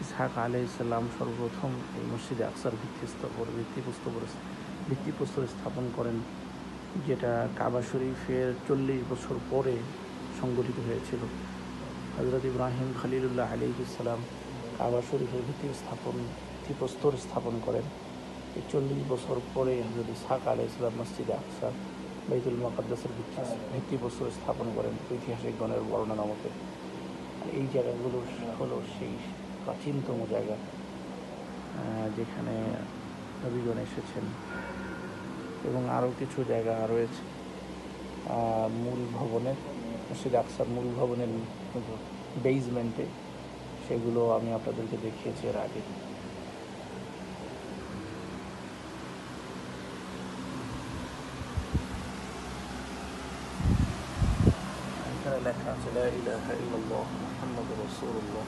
ইসহাক আলাইহিসসালাম সর্বপ্রথম এই মসজিদে আকসার ভিত্তিপ্রস্তর স্থাপন করেন, যেটা কাবা শরীফের 40 বছর পরে সংগঠিত হয়েছিল। হযরত ইব্রাহিম খলিলুল্লাহ আলাইহিসসালাম কাবা শরীফের ভিত্তিপ্রস্তর স্থাপন করেন। এই 40 বছর পরে হযরত ইসহাক আলাইহিসসালাম মসজিদে আকসা বাইতুল মুকাদ্দাসের ভিত্তিপ্রস্তর স্থাপন করেন ঐতিহাসিকগণের বর্ণনা মতে। এই জায়গাগুলো হলো সেই প্রাচীনতম জায়গা যেখানে নবীগণ এসেছেন, এবং আরও কিছু জায়গা রয়েছে মূল ভবনের, মসজিদ আকসার মূল ভবনের বেজমেন্টে, সেগুলো আমি আপনাদেরকে দেখিয়েছি এর আগে। এখানে লেখা আছে লা ইলাহা ইল্লাল্লাহ মুহাম্মাদুর রাসূলুল্লাহ।